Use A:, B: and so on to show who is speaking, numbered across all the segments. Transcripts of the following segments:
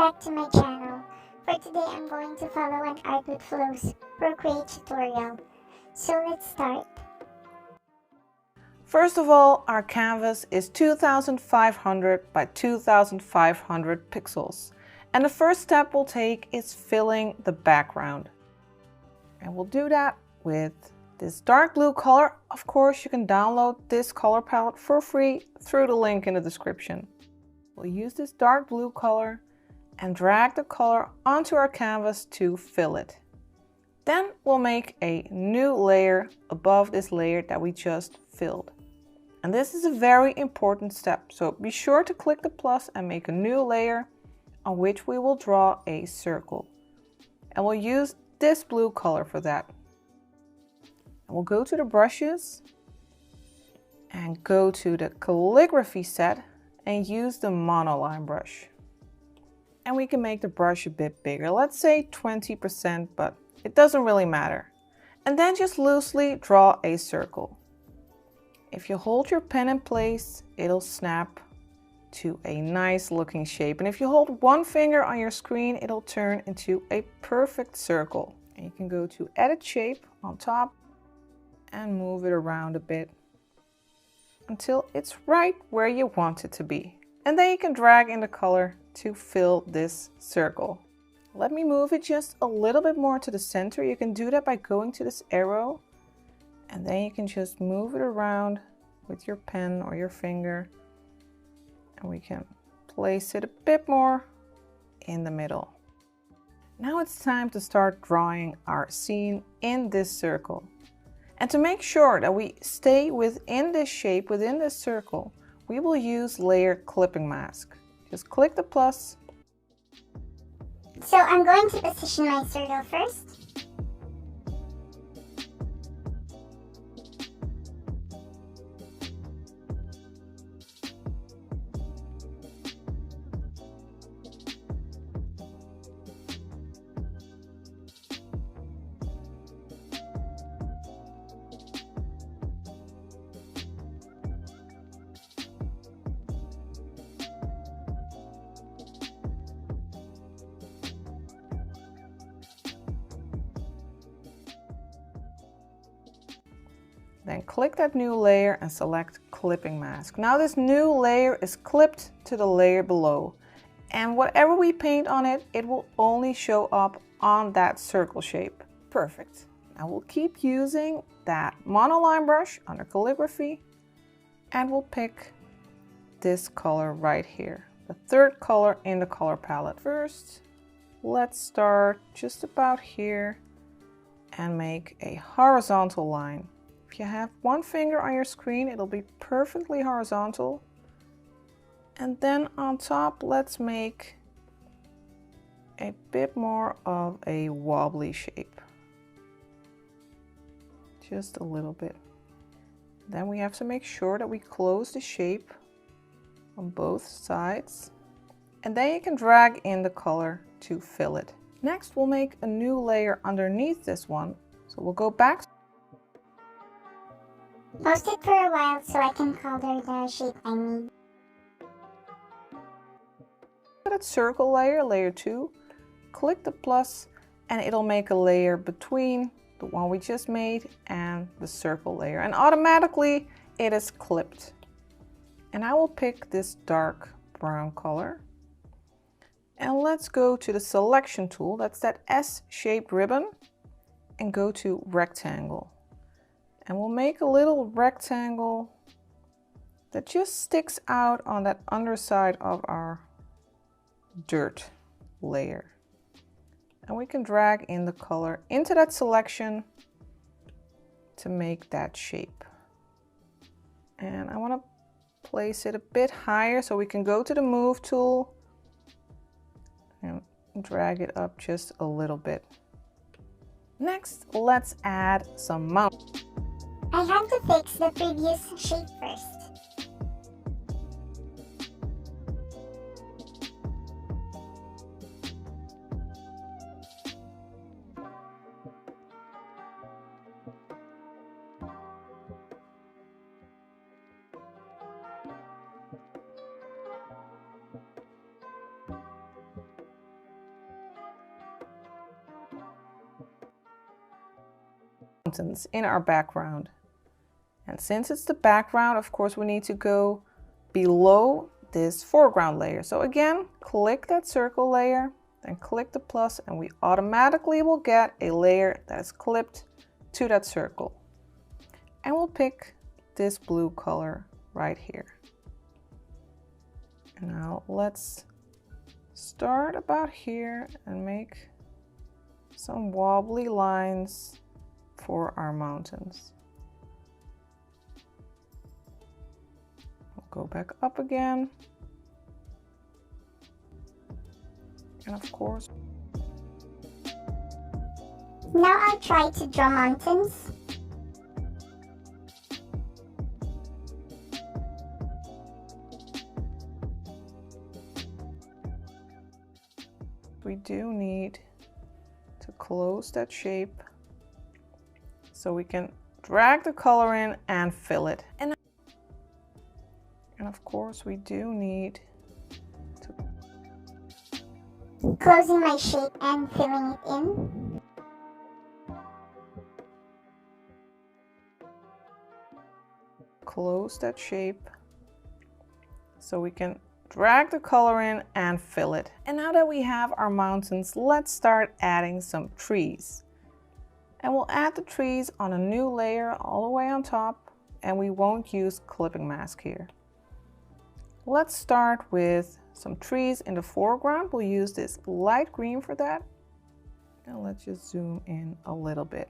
A: back to my channel. For today, I'm going to follow an Art with Flo'S Procreate tutorial. So let's start.
B: First of all, our canvas is 2500 by 2500 pixels. And the first step we'll take is filling the background. And we'll do that with this dark blue color. Of course, you can download this color palette for free through the link in the description. We'll use this dark blue color and drag the color onto our canvas to fill it. Then we'll make a new layer above this layer that we just filled. And this is a very important step, so be sure to click the plus and make a new layer on which we will draw a circle. And we'll use this blue color for that. And we'll go to the brushes and go to the calligraphy set and use the monoline brush. And we can make the brush a bit bigger, let's say 20%, but it doesn't really matter. And then just loosely draw a circle. If you hold your pen in place, it'll snap to a nice looking shape. And if you hold one finger on your screen, it'll turn into a perfect circle. And you can go to Edit Shape on top and move it around a bit until it's right where you want it to be. And then you can drag in the color to fill this circle. Let me move it just a little bit more to the center. You can do that by going to this arrow, and then you can just move it around with your pen or your finger, and we can place it a bit more in the middle. Now it's time to start drawing our scene in this circle. And to make sure that we stay within this shape, within this circle, we will use layer clipping mask. Just click the plus.
A: So I'm going to position my circle first.
B: Then click that new layer and select clipping mask. Now this new layer is clipped to the layer below. And whatever we paint on it, it will only show up on that circle shape. Perfect. Now we'll keep using that monoline brush under calligraphy, and we'll pick this color right here, the third color in the color palette. First, let's start just about here and make a horizontal line. If you have one finger on your screen, it'll be perfectly horizontal. And then on top, let's make a bit more of a wobbly shape. Just a little bit. Then we have to make sure that we close the shape on both sides. And then you can drag in the color to fill it. Next, we'll make a new layer underneath this one. So we'll go back.
A: Post it for a while so I can color the shape I need.
B: That circle layer, layer 2, click the plus, and it'll make a layer between the one we just made and the circle layer. And automatically it is clipped. And I will pick this dark brown color. And let's go to the selection tool, that's that S-shaped ribbon, and go to rectangle. And we'll make a little rectangle that just sticks out on that underside of our dirt layer. And we can drag in the color into that selection to make that shape. And I want to place it a bit higher, so we can go to the move tool and drag it up just a little bit. Next, let's add some mount.
A: I have to fix the previous shape first.
B: mountains in our background. And since it's the background, of course, we need to go below this foreground layer. So again, click that circle layer, then click the plus, and we automatically will get a layer that is clipped to that circle. And we'll pick this blue color right here. And now let's start about here and make some wobbly lines for our mountains. We'll go back up again. And of course,
A: now I'll try to draw mountains.
B: we do need to close that shape so we can drag the color in and fill it. And of course we do need to
A: closing my shape and filling it in.
B: close that shape so we can drag the color in and fill it. And now that we have our mountains, let's start adding some trees. And we'll add the trees on a new layer all the way on top, and we won't use clipping mask here. Let's start with some trees in the foreground. We'll use this light green for that. And let's just zoom in a little bit.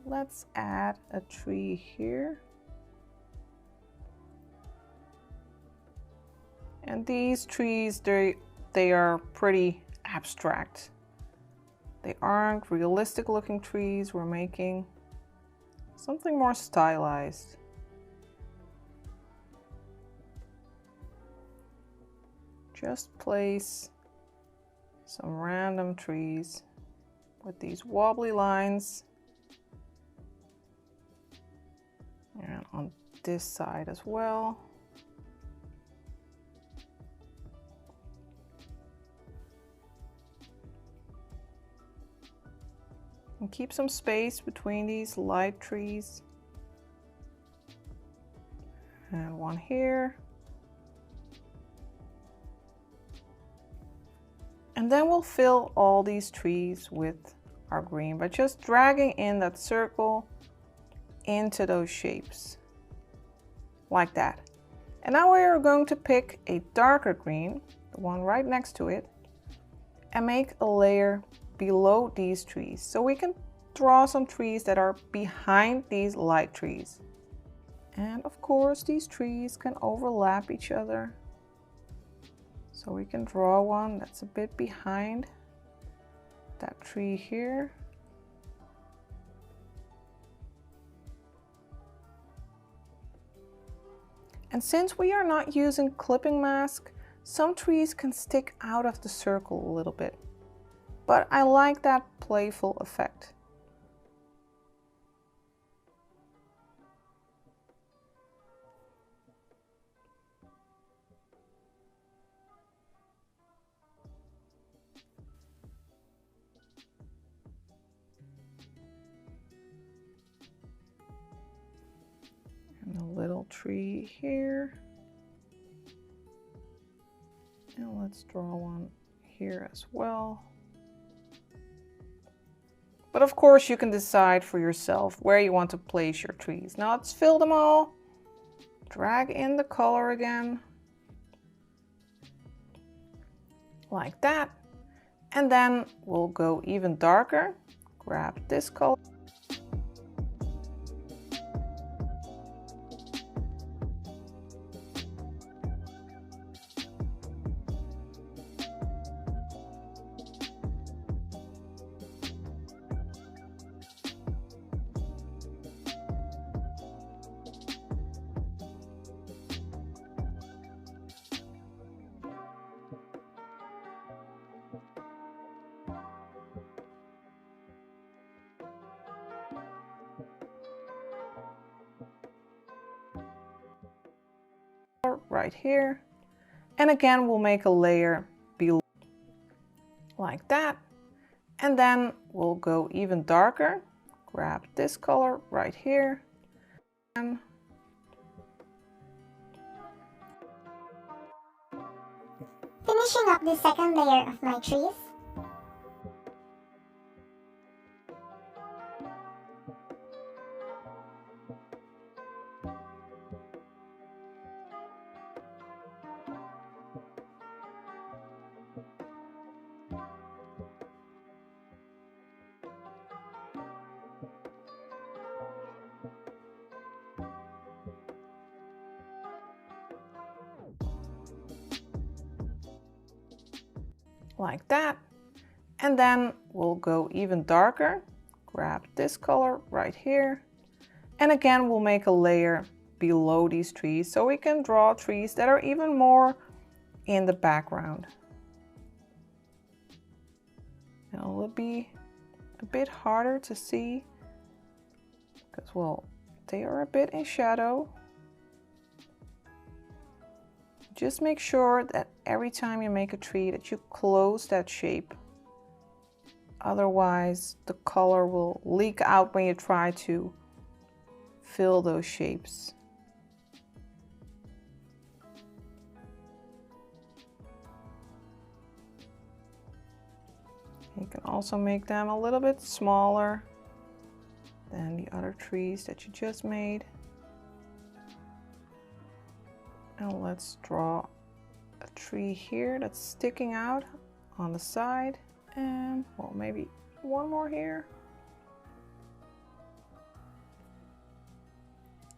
B: Let's add a tree here. And these trees, they are pretty abstract. They aren't realistic looking trees. We're making something more stylized. Just place some random trees with these wobbly lines. And on this side as well. And keep some space between these light trees. And one here. And then we'll fill all these trees with our green by just dragging in that circle into those shapes. Like that. And now we are going to pick a darker green, the one right next to it, and make a layer below these trees. So we can draw some trees that are behind these light trees. And of course, these trees can overlap each other. So we can draw one that's a bit behind that tree here. And since we are not using clipping mask, some trees can stick out of the circle a little bit. But I like that playful effect. And a little tree here. And let's draw one here as well. But of course you can decide for yourself where you want to place your trees. Now let's fill them all. Drag in the color again. Like that. And then we'll go even darker. Grab this color. Right here. And again, we'll make a layer below like that. And then we'll go even darker. grab this color right here and
A: finishing up the second layer of my trees.
B: like that. And then we'll go even darker. Grab this color right here. And again, we'll make a layer below these trees so we can draw trees that are even more in the background. And it will be a bit harder to see because, well, they are a bit in shadow. Just make sure that every time you make a tree that you close that shape. Otherwise, the color will leak out when you try to fill those shapes. You can also make them a little bit smaller than the other trees that you just made. And let's draw a tree here that's sticking out on the side. And, well, maybe one more here.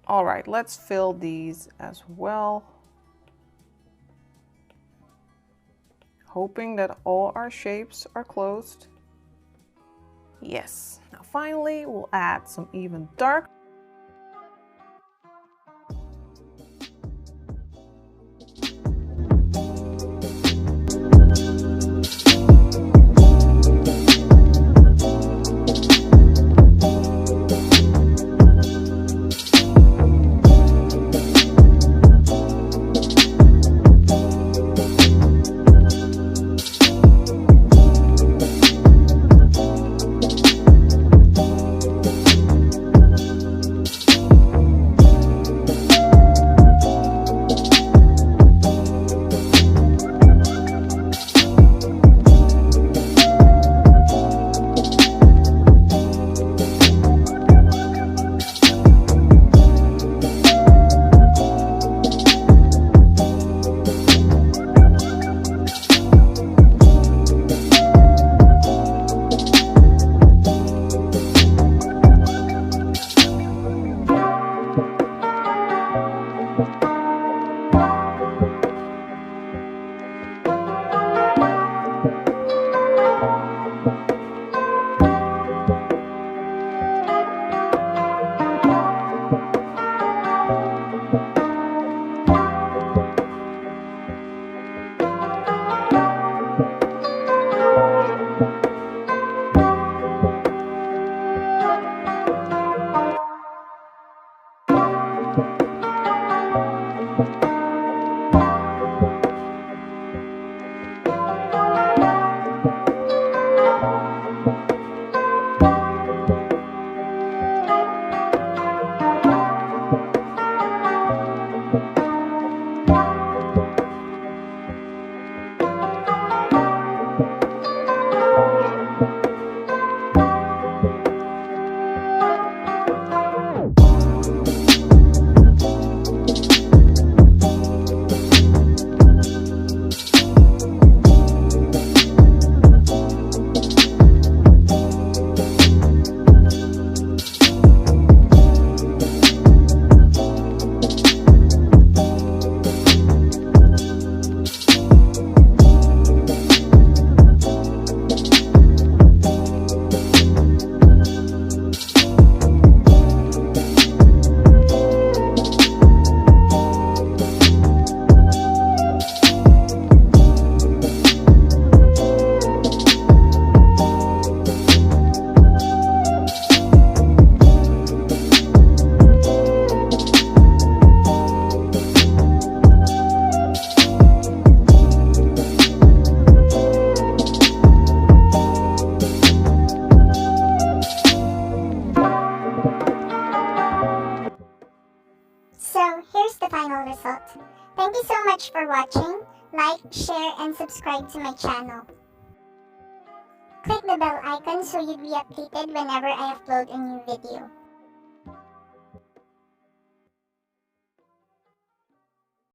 B: All right, let's fill these as well. Hoping that all our shapes are closed. Yes. Now finally, we'll add some even dark.
A: much for watching. Like, share, and subscribe to my channel. Click the bell icon so you'll be updated whenever I upload a new video.